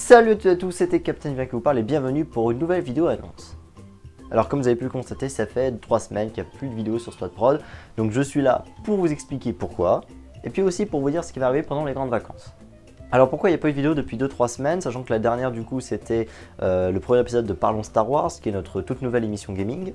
Salut à tous, c'était Captain Vin qui vous parle et bienvenue pour une nouvelle vidéo annonce. Alors comme vous avez pu le constater, ça fait 3 semaines qu'il n'y a plus de vidéos sur SplotProd, donc je suis là pour vous expliquer pourquoi, et puis aussi pour vous dire ce qui va arriver pendant les grandes vacances. Alors pourquoi il n'y a pas eu de vidéo depuis 2-3 semaines, sachant que la dernière du coup c'était le premier épisode de Parlons Star Wars, qui est notre toute nouvelle émission gaming.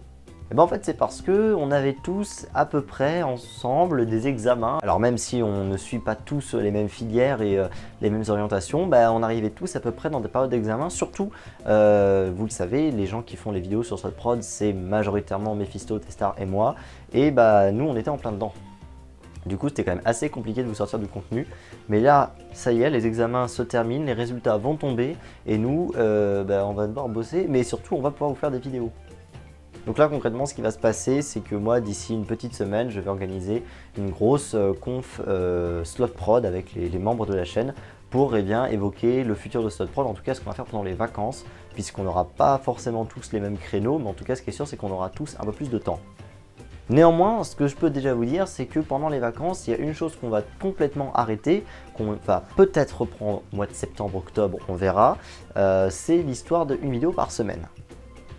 Et ben en fait c'est parce que on avait tous à peu près ensemble des examens. Alors même si on ne suit pas tous les mêmes filières et les mêmes orientations, ben, on arrivait tous à peu près dans des périodes d'examen. Surtout, vous le savez, les gens qui font les vidéos sur SplotProd, c'est majoritairement Mephisto, Testar et moi. Et bah nous on était en plein dedans. Du coup, c'était quand même assez compliqué de vous sortir du contenu. Mais là, ça y est, les examens se terminent, les résultats vont tomber. Et nous, on va devoir bosser, mais surtout, on va pouvoir vous faire des vidéos. Donc là, concrètement, ce qui va se passer, c'est que moi, d'ici une petite semaine, je vais organiser une grosse conf SplotProd avec les membres de la chaîne pour évoquer le futur de SplotProd, en tout cas ce qu'on va faire pendant les vacances, puisqu'on n'aura pas forcément tous les mêmes créneaux, mais en tout cas, ce qui est sûr, c'est qu'on aura tous un peu plus de temps. Néanmoins, ce que je peux déjà vous dire, c'est que pendant les vacances, il y a une chose qu'on va complètement arrêter, qu'on va peut-être reprendre au mois de septembre, octobre, on verra, c'est l'histoire d'une vidéo par semaine.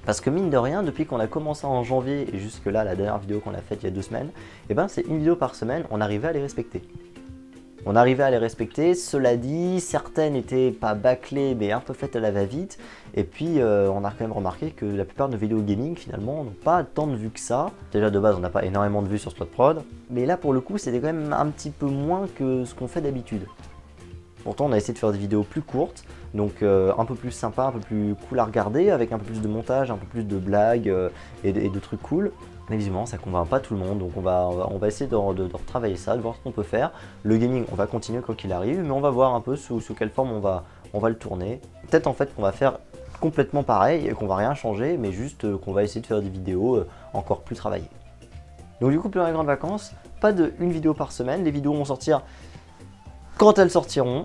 Parce que mine de rien, depuis qu'on a commencé en janvier et jusque là, la dernière vidéo qu'on a faite il y a 2 semaines, c'est une vidéo par semaine, on arrivait à les respecter. On arrivait à les respecter, cela dit, certaines n'étaient pas bâclées mais un peu faites à la va-vite. Et puis on a quand même remarqué que la plupart de nos vidéos gaming finalement n'ont pas tant de vues que ça. Déjà de base on n'a pas énormément de vues sur SplotProd, mais là pour le coup c'était quand même un petit peu moins que ce qu'on fait d'habitude. Pourtant on a essayé de faire des vidéos plus courtes, donc un peu plus sympa, un peu plus cool à regarder, avec un peu plus de montage, un peu plus de blagues et de trucs cool. Mais visiblement ça ne convainc pas tout le monde, donc on va essayer de retravailler ça, de voir ce qu'on peut faire. Le gaming on va continuer quoi qu'il arrive, mais on va voir un peu sous quelle forme on va le tourner. Peut-être en fait qu'on va faire complètement pareil et qu'on va rien changer, mais juste qu'on va essayer de faire des vidéos encore plus travaillées. Donc du coup pendant les grandes vacances, pas de une vidéo par semaine, les vidéos vont sortir quand elles sortiront.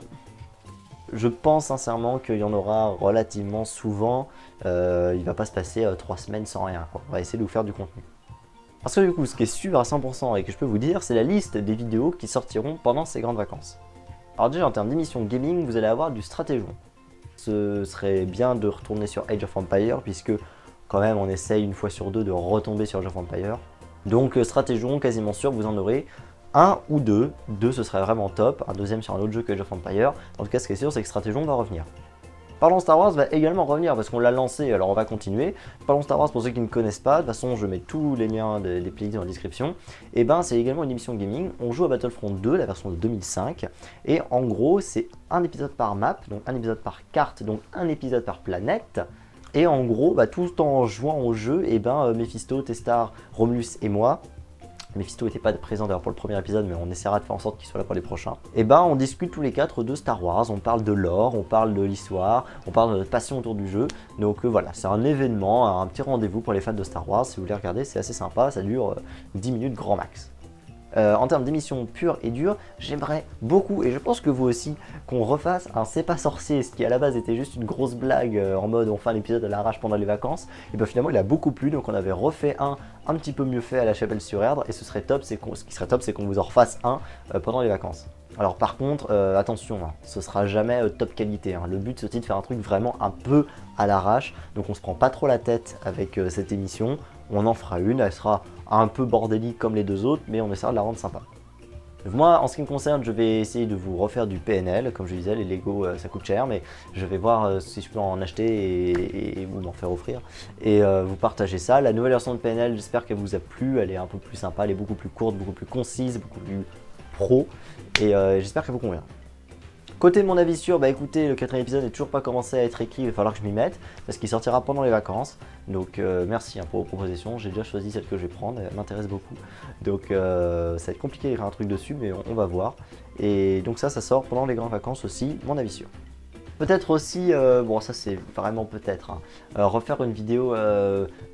Je pense sincèrement qu'il y en aura relativement souvent. Il ne va pas se passer 3 semaines sans rien, quoi. On va essayer de vous faire du contenu. Parce que du coup, ce qui est sûr à 100% et que je peux vous dire, c'est la liste des vidéos qui sortiront pendant ces grandes vacances. Alors déjà en termes d'émission gaming, vous allez avoir du Stratéjon. Ce serait bien de retourner sur Age of Empires, puisque quand même on essaye une fois sur deux de retomber sur Age of Empires. Donc Stratéjon, quasiment sûr, vous en aurez un ou deux. Deux ce serait vraiment top, un deuxième sur un autre jeu que Age of Empires. En tout cas ce qui est sûr c'est que Stratéjon va revenir. Parlons Star Wars va également revenir parce qu'on l'a lancé, alors on va continuer. Parlons Star Wars pour ceux qui ne connaissent pas, de toute façon je mets tous les liens des playlists dans la description. Et c'est également une émission gaming, on joue à Battlefront 2, la version de 2005. Et en gros c'est un épisode par map, donc un épisode par carte, donc un épisode par planète. Et en gros, tout en jouant au jeu, Mephisto, Testar, Romulus et moi, Mephisto n'était pas présent d'ailleurs pour le premier épisode, mais on essaiera de faire en sorte qu'il soit là pour les prochains. On discute tous les 4 de Star Wars, on parle de lore, on parle de l'histoire, on parle de notre passion autour du jeu. Donc voilà, c'est un événement, un petit rendez-vous pour les fans de Star Wars. Si vous voulez regarder, c'est assez sympa, ça dure 10 minutes grand max. En termes d'émissions pures et dures, j'aimerais beaucoup, et je pense que vous aussi, qu'on refasse un C'est pas sorcier, ce qui à la base était juste une grosse blague en mode on fait un épisode à l'arrache pendant les vacances. Et finalement il a beaucoup plu, donc on avait refait un petit peu mieux fait à la Chapelle-sur-Erdre, et ce qui serait top c'est qu'on vous en refasse un pendant les vacances. Alors par contre, attention, ce sera jamais top qualité, le but c'est aussi de faire un truc vraiment un peu à l'arrache, donc on se prend pas trop la tête avec cette émission, on en fera une, elle sera un peu bordélique comme les 2 autres, mais on essaiera de la rendre sympa. Moi, en ce qui me concerne, je vais essayer de vous refaire du PNL, comme je disais, les Lego ça coûte cher, mais je vais voir si je peux en acheter et vous m'en faire offrir, et vous partager ça. La nouvelle version de PNL, j'espère qu'elle vous a plu, elle est un peu plus sympa, elle est beaucoup plus courte, beaucoup plus concise, beaucoup plus pro, et j'espère qu'elle vous convient. Côté mon avis sûr, écoutez, le 4e épisode n'est toujours pas commencé à être écrit, il va falloir que je m'y mette, parce qu'il sortira pendant les vacances. Donc merci pour vos propositions, j'ai déjà choisi celle que je vais prendre, elle m'intéresse beaucoup. Donc ça va être compliqué d'écrire un truc dessus, mais on va voir. Et donc ça sort pendant les grandes vacances aussi, mon avis sûr. Peut-être aussi, bon ça c'est vraiment peut-être, refaire une vidéo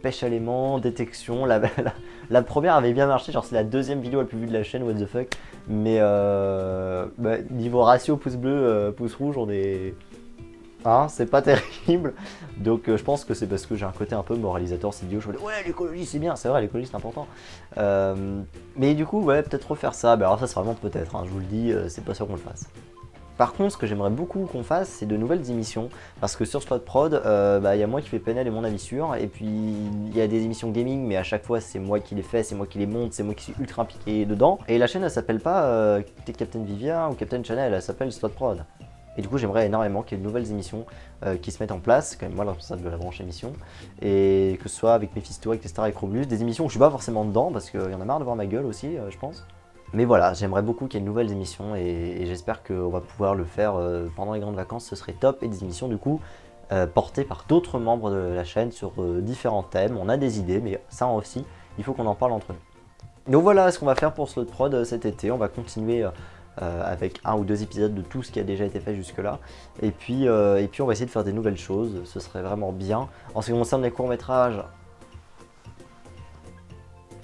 pêche à l'aimant, détection. La première avait bien marché, genre c'est la 2e vidéo la plus vue de la chaîne, what the fuck. Mais niveau ratio pouce bleu, pouce rouge, on est... c'est pas terrible. Donc je pense que c'est parce que j'ai un côté un peu moralisateur cette vidéo. Je me dis ouais l'écologie c'est bien, c'est vrai l'écologie c'est important. Mais du coup ouais peut-être refaire ça, alors ça c'est vraiment peut-être, je vous le dis, c'est pas sûr qu'on le fasse. Par contre, ce que j'aimerais beaucoup qu'on fasse, c'est de nouvelles émissions. Parce que sur Spot Prod, y a moi qui fais PNL et mon avis sûr. Et puis, il y a des émissions gaming, mais à chaque fois, c'est moi qui les fais, c'est moi qui les monte, c'est moi qui suis ultra impliqué dedans. Et la chaîne, elle s'appelle pas Captain Vivien ou Captain Channel, elle s'appelle Spot Prod. Et du coup, j'aimerais énormément qu'il y ait de nouvelles émissions qui se mettent en place. C'est quand même moi le responsable de la branche émission. Et que ce soit avec Mephisto, avec Testara, avec Robulus, des émissions où je suis pas forcément dedans parce qu'il y en a marre de voir ma gueule aussi, je pense. Mais voilà, j'aimerais beaucoup qu'il y ait de nouvelles émissions et j'espère qu'on va pouvoir le faire pendant les grandes vacances, ce serait top. Et des émissions du coup portées par d'autres membres de la chaîne sur différents thèmes. On a des idées, mais ça aussi, il faut qu'on en parle entre nous. Donc voilà ce qu'on va faire pour Slot Prod cet été. On va continuer avec 1 ou 2 épisodes de tout ce qui a déjà été fait jusque là. Et puis on va essayer de faire des nouvelles choses, ce serait vraiment bien. En ce qui concerne les courts-métrages,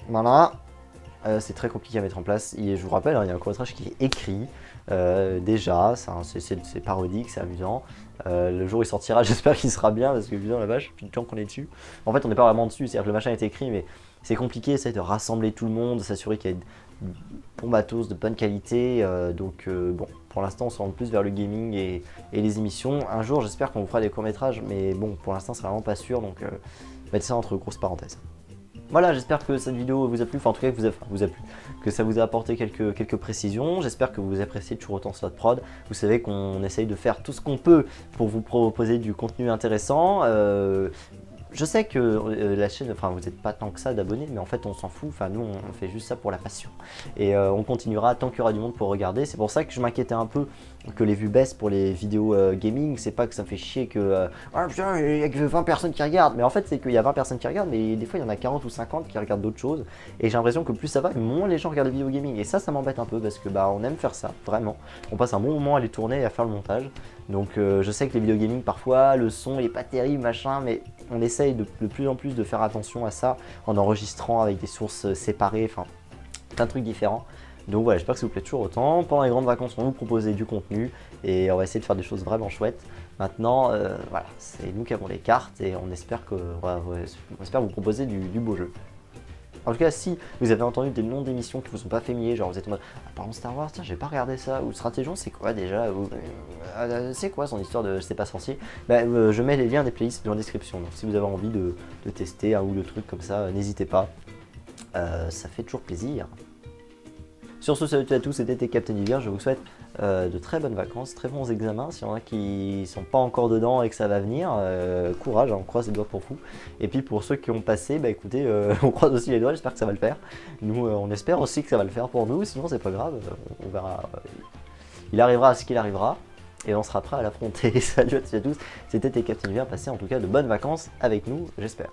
voilà. C'est très compliqué à mettre en place. Et je vous rappelle, il y a un court-métrage qui est écrit déjà, c'est parodique, c'est amusant. Le jour où il sortira, j'espère qu'il sera bien parce que putain la vache, depuis le temps qu'on est dessus. En fait, on n'est pas vraiment dessus, c'est-à-dire que le machin est écrit, mais c'est compliqué, c'est de rassembler tout le monde, de s'assurer qu'il y a bon matos de bonne qualité. Bon, pour l'instant, on se rend plus vers le gaming et les émissions. Un jour, j'espère qu'on vous fera des courts-métrages, mais bon, pour l'instant, c'est vraiment pas sûr, donc mettez ça entre grosses parenthèses. Voilà, j'espère que cette vidéo vous a plu, enfin en tout cas que vous a plu, que ça vous a apporté quelques précisions. J'espère que vous appréciez toujours autant Slot Prod. Vous savez qu'on essaye de faire tout ce qu'on peut pour vous proposer du contenu intéressant. Je sais que la chaîne, enfin vous n'êtes pas tant que ça d'abonnés, mais en fait on s'en fout, enfin nous on fait juste ça pour la passion. Et on continuera tant qu'il y aura du monde pour regarder. C'est pour ça que je m'inquiétais un peu que les vues baissent pour les vidéos gaming. C'est pas que ça me fait chier que ah putain il y a que 20 personnes qui regardent, mais en fait c'est qu'il y a 20 personnes qui regardent, mais des fois il y en a 40 ou 50 qui regardent d'autres choses. Et j'ai l'impression que plus ça va, moins les gens regardent les vidéos gaming. Et ça m'embête un peu parce que bah on aime faire ça, vraiment. On passe un bon moment à les tourner et à faire le montage. Donc je sais que les vidéos gaming parfois le son il est pas terrible machin, mais on essaye de plus en plus de faire attention à ça en enregistrant avec des sources séparées, enfin plein de trucs différents. Donc voilà, j'espère que ça vous plaît toujours autant. Pendant les grandes vacances, on va vous proposer du contenu et on va essayer de faire des choses vraiment chouettes. Maintenant, voilà, c'est nous qui avons les cartes et on espère on espère vous proposer du beau jeu. En tout cas, si vous avez entendu des noms d'émissions qui vous sont pas familiers, genre vous êtes en mode par exemple Star Wars, tiens, j'ai pas regardé ça, ou Stratégion, c'est quoi déjà, c'est quoi son histoire de je sais pas sorcier, je mets les liens des playlists dans la description. Donc si vous avez envie de tester un ou deux trucs comme ça, n'hésitez pas, ça fait toujours plaisir. Sur ce, salut à tous, c'était Captain Vivien, je vous souhaite de très bonnes vacances, très bons examens. S'il y en a qui sont pas encore dedans et que ça va venir, courage, on croise les doigts pour vous. Et puis pour ceux qui ont passé, bah écoutez, on croise aussi les doigts, j'espère que ça va le faire. Nous, on espère aussi que ça va le faire pour nous, sinon c'est pas grave, on verra. Il arrivera ce qu'il arrivera et on sera prêt à l'affronter. Salut à tous, c'était Captain Vivien, passez en tout cas de bonnes vacances avec nous, j'espère.